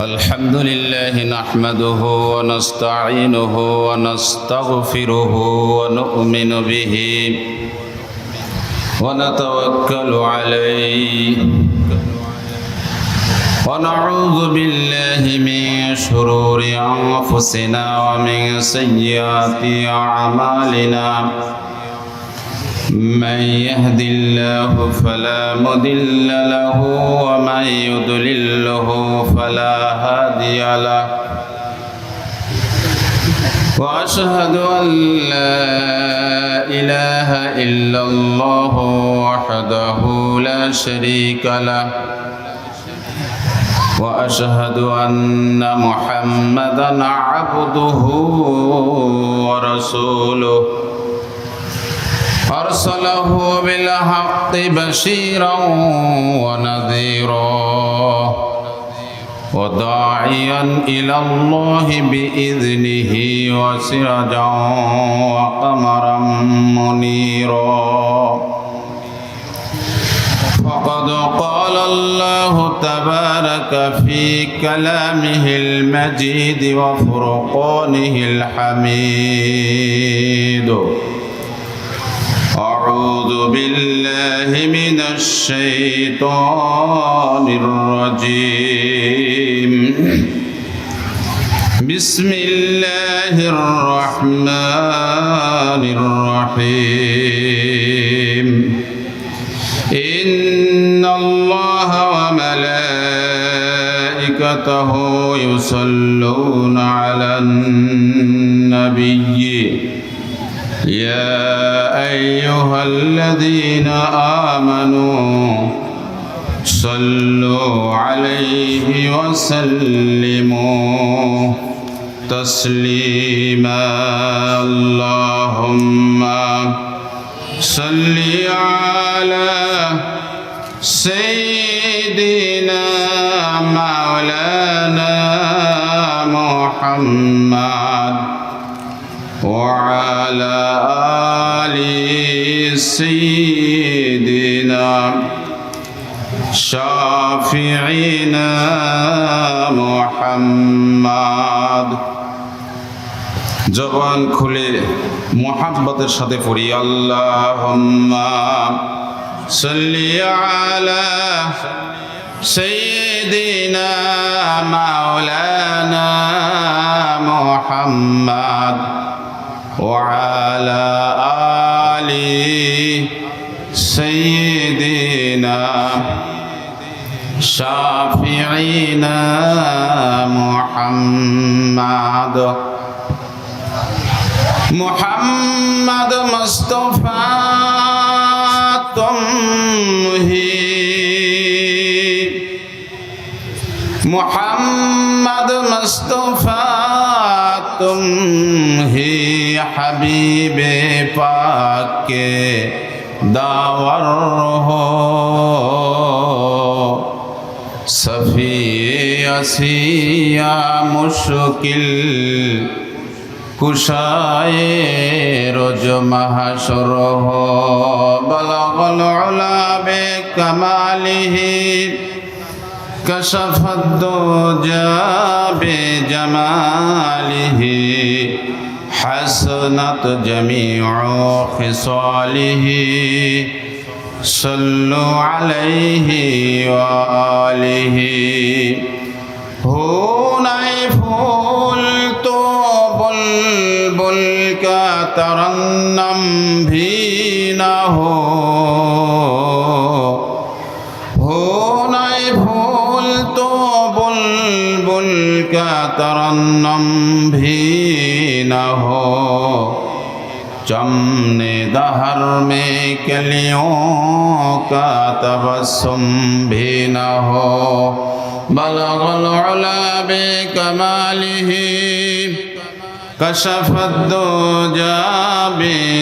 الحمد لله نحمده ونستعينه ونستغفره ونؤمن به ونتوكل عليه ونعوذ بالله من شرور أنفسنا ومن سيئات أعمالنا من يهد الله فلا مضل له ومن يضلله فلا هادي له وأشهد أن لا إله إلا الله وحده لا شريك له وأشهد أن محمدًا عبده ورسوله أرسله بالحق بشيرا ونذيرا وداعيا إلى الله بإذنه وسراجا وقمرا منيرا فقد قال الله تبارك في كلامه المجيد وفرقانه الحميد أعوذ بالله من الشيطان الرجيم بسم الله الرحمن الرحيم إن الله وملائكته يصلون على النبي يا أيها الذين آمنوا صلوا عليه وسلموا تسليما اللهم صل على سيدنا مولانا محمد وعلى آل سيدنا شافعنا محمد জবান খুলে মুহাব্বতের সাথে পড়ি আল্লাহুম্মা সাল্লি আলা সাইয়্যিদিনা মাওলানা মুহাম্মদ وعلى آل سيدنا شافعنا محمد محمد مصطفى محمد مصطفى तुम ही हबीब पाक के दावर हो सफ़ी असिया मुश्किल कुशाए रोज महशर हो बलगल उला बे कमालिही कशफ़ दुजा बिजमालिही हसनत जमीउ खिसालिही सल्लु अलैहि व आलिही हो नए फूल तो बुलबुल का तरन्नम भी न हो का तरन्नम भी न हो चमने दहर में कलियों का तबस्सुम भी न हो बलगल उला बे कमालिही कशफ़त दुजा बिजमालिही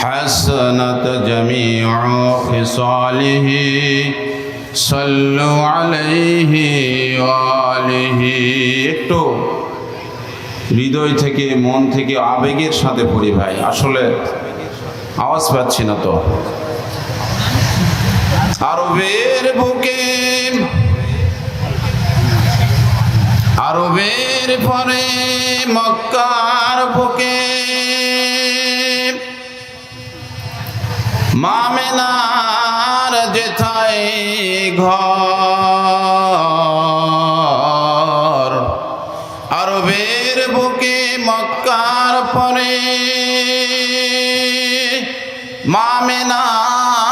हसनत जमीउ खिसालिही सल्लु अलैहि व आलिहि একটু হৃদয় থেকে মন থেকে আবেগের সাথে পড়ি ভাই আসলে আওয়াজ পাচ্ছি না তো আরবের বুকে আরবের পরে মক্কার বুকে মামেনার যেথায় ঘর, আরবের বুকে মক্কার পরে মামেনার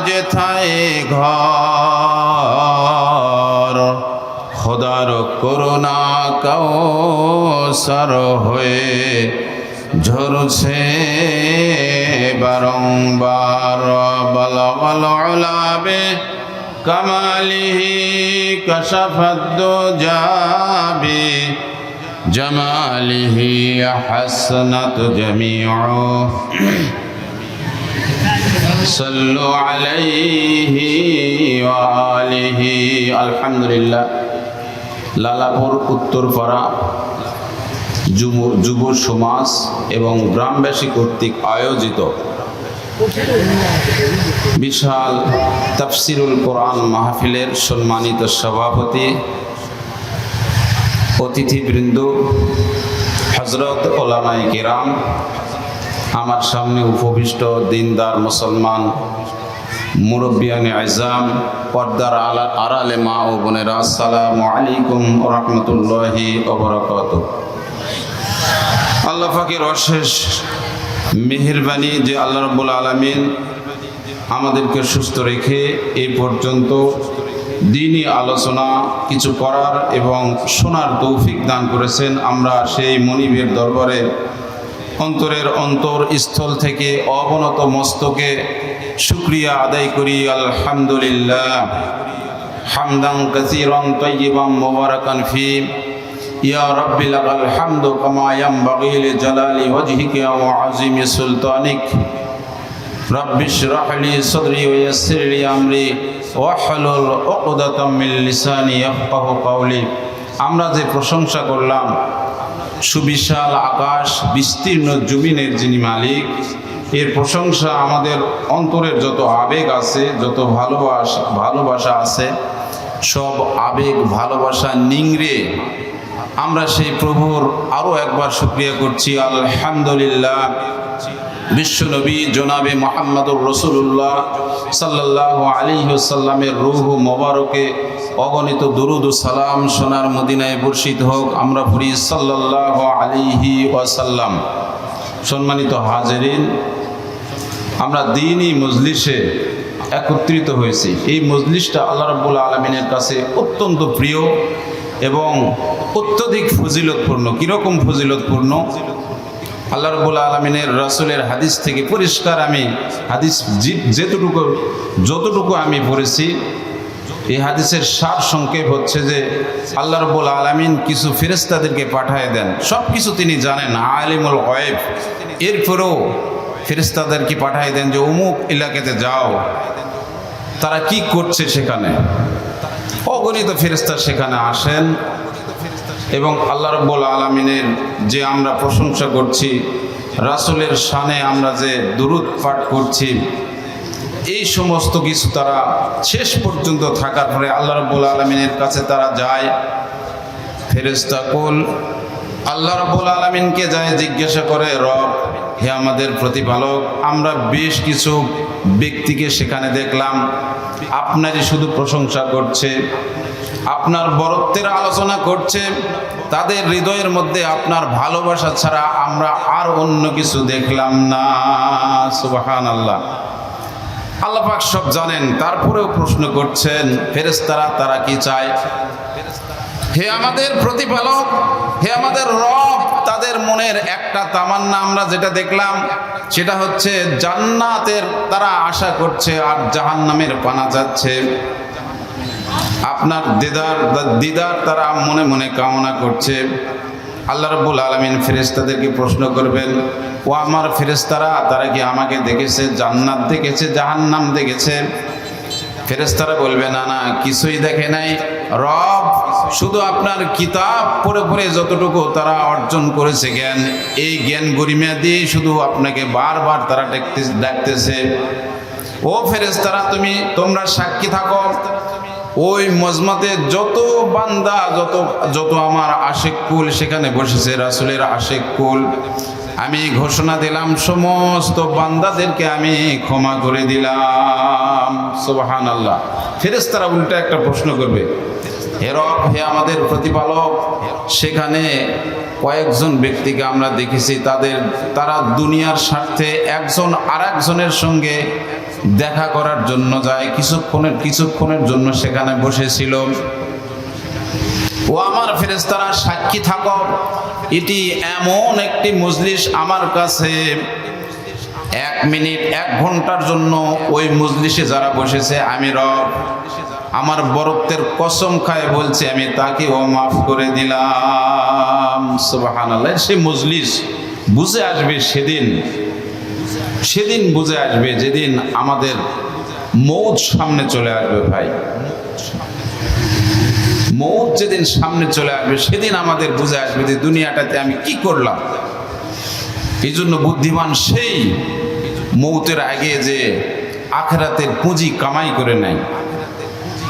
যেথায় ঘর, খোদার করুণা কাউসার হয়ে ঝরছে বারংবার। বলবল উলাবে কামালিহি কশফদ জাবি জামালিহি হাসনাত জামিউ সাল্লু আলাইহি ওয়া আলিহি। আলহামদুলিল্লাহ। লালাপুর উত্তরপাড়া যুব সমাজ এবং গ্রামবাসী কর্তৃক আয়োজিত বিশাল তাফসিরুল কোরআন মাহফিলের সম্মানিত সভাপতি, অতিথিবৃন্দ, হযরত উলামায়ে কিরাম, আমার সামনে উপবিষ্ট দিনদার মুসলমান মুরব্বিয়ানে আযম, পর্দার আড়ালে মা ও বোনেরা, আসসালামু আলাইকুম ওয়া রাহমাতুল্লাহি ওয়া বারাকাতুহু। আল্লাহ পাকের অশেষ মেহেরবানি যে আল্লাহ রাব্বুল আলামিন আমাদেরকে সুস্থ রেখে এই পর্যন্ত দ্বীনি আলোচনা কিছু করার এবং শোনার তৌফিক দান করেছেন। আমরা সেই মনিবের দরবারে অন্তরের স্থল থেকে অবনত মস্তকে শুকরিয়া আদায় করি। আলহামদুলিল্লাহ হামদান কাসীরান তাইয়িবান মুবারাকান ফি। ইয়া রাব্বি লাকাল হামদু কামা ইয়ানবাগি লিজালালি ওয়াজহিকা ওয়া আযীমি সুলতানিক। রাব্বি ইশরাহ লি সাদরি ওয়া ইয়াসসির লি আমরি ওয়াহলুল উকদাতাম মিন লিসানি ইয়াফকাহু কাওলি। আমরা যে প্রশংসা করলাম সুবিশাল আকাশ বিস্তীর্ণ জমিনের যিনি মালিক, এর প্রশংসা আমাদের অন্তরের যত আবেগ আছে, যত ভালোবাসা আছে, সব আবেগ ভালোবাসা নিংড়ে আমরা সেই প্রভুর আরো একবার শুকরিয়া করছি। আলহামদুলিল্লাহ। বিশ্বনবী জনাবে মুহাম্মদুর রাসূলুল্লাহ সাল্লাল্লাহু আলাইহি ওয়াসাল্লামের রূহ মোবারকে অগণিত দুরুদ ও সালাম সোনার মদিনায় বর্ষিত হোক। আমরা পড়ি সাল্লাল্লাহু আলাইহি ওয়াসাল্লাম। সম্মানিত হাজিরিন, আমরা দ্বীনি মজলিসে একত্রিত হয়েছি। এই মজলিসটা আল্লাহ রাব্বুল আলামিনের কাছে অত্যন্ত প্রিয় এবং অত্যধিক ফজিলতপূর্ণ। কীরকম ফজিলতপূর্ণ? আল্লাহ রাব্বুল আলামিনের রাসূলের হাদিস থেকে পরিষ্কার আমি হাদিস যতটুকু আমি পড়েছি, এই হাদিসের সার সংক্ষেপ হচ্ছে যে আল্লাহ রাব্বুল আলামিন কিছু ফেরেশতাদেরকে পাঠিয়ে দেন। সব কিছু তিনি জানেন, আলিমুল গায়ব। এরপরেও ফেরেশতাদেরকে পাঠিয়ে দেন যে অমুক এলাকাতে যাও, তারা কি করছে সেখানে। অগণিত ফেরেশতা সেখানে আসেন এবং আল্লাহ রাব্বুল আলামিনের যে আমরা প্রশংসা করছি, রাসূলের শানে আমরা যে দুরূদ পাঠ করছি, এই সমস্ত কিছু তারা শেষ পর্যন্ত থাকার পরে আল্লাহ রাব্বুল আলামিনের কাছে তারা যায়। ফেরেশতা কুল আল্লাহ রাব্বুল আলামিনকে যায় জিজ্ঞাসা করে, রব হে আমাদের প্রতিপালক, আমরা বেশ কিছু ব্যক্তিকে সেখানে দেখলাম আপনারই শুধু প্রশংসা করছে, আপনার বরত্বের আলোচনা করছে, তাদের হৃদয়ের মধ্যে আপনার ভালোবাসা ছাড়া আমরা আর অন্য কিছু দেখলাম না। সুবহানাল্লাহ। আল্লাহ পাক সব জানেন, তারপরেও প্রশ্ন করছেন ফেরেশতারা তারা কি চায়। হে আমাদের প্রতিপালক, হে আমাদের রব, তাদের মনের একটা তামান্না আমরা যেটা দেখলাম সেটা হচ্ছে জান্নাতের তারা আশা করছে আর জাহান্নামের পানা যাচ্ছে। আপনার দিদার তারা মনে মনে কামনা করছে। আল্লাহ রাব্বুল আলামিন ফেরেশতাদেরকে প্রশ্ন করবেন, ও আমার ফেরেশতারা, তারা কি আমাকে দেখেছে, জান্নাত দেখেছে, জাহান্নাম দেখেছে? ফেরেশতারা বলবে, না না, কিছুই দেখে নাই রব, শুধু আপনার কিতাব পড়ে পড়ে যতটুকু তারা অর্জন করেছে জ্ঞান, এই জ্ঞান গরিমা দিয়ে শুধু আপনাকে বারবার তারা ডাকতেছে। ও ফেরেশতারা, তোমরা সাক্ষী থাকো, ওই মজমাতে যত বান্দা যত আমার আশেক কুল সেখানে বসেছে, রাসূলের আশেক কুল, আমি ঘোষণা দিলাম সমস্ত বান্দাদেরকে আমি ক্ষমা করে দিলাম। সুবহানাল্লাহ। ফেরেশতারা উল্টা একটা প্রশ্ন করবে, হে রব, হে আমাদের প্রতিপালক, সেখানে কয়েকজন ব্যক্তিকে আমরা দেখেছি তারা দুনিয়ার স্বার্থে একজন আরেকজনের সঙ্গে দেখা করার জন্য যায়, কিছুক্ষণের জন্য সেখানে বসেছিল। ও আমার ফেরেশতারা, সাক্ষী থাকো, এটি এমন একটি মজলিস আমার কাছে 1 মিনিট 1 ঘন্টার জন্য ওই মজলিসে যারা বসেছে, আমি রব আমার বরত্বের কসম খায় বলছি, আমি তাকেও মাফ করে দিলাম। সুবহানাল্লাহ। সেই মজলিস বুঝে আসবে সেদিন বুঝে আসবে যেদিন আমাদের মৌত সামনে চলে আসবে। ভাই, মৌত যেদিন সামনে চলে আসবে সেদিন আমাদের বুঝে আসবে যে দুনিয়াটাতে আমি কি করলাম। এই জন্য বুদ্ধিমান সেই মৌতের আগে যে আখিরাতের পুঁজি কামাই করে নেয়।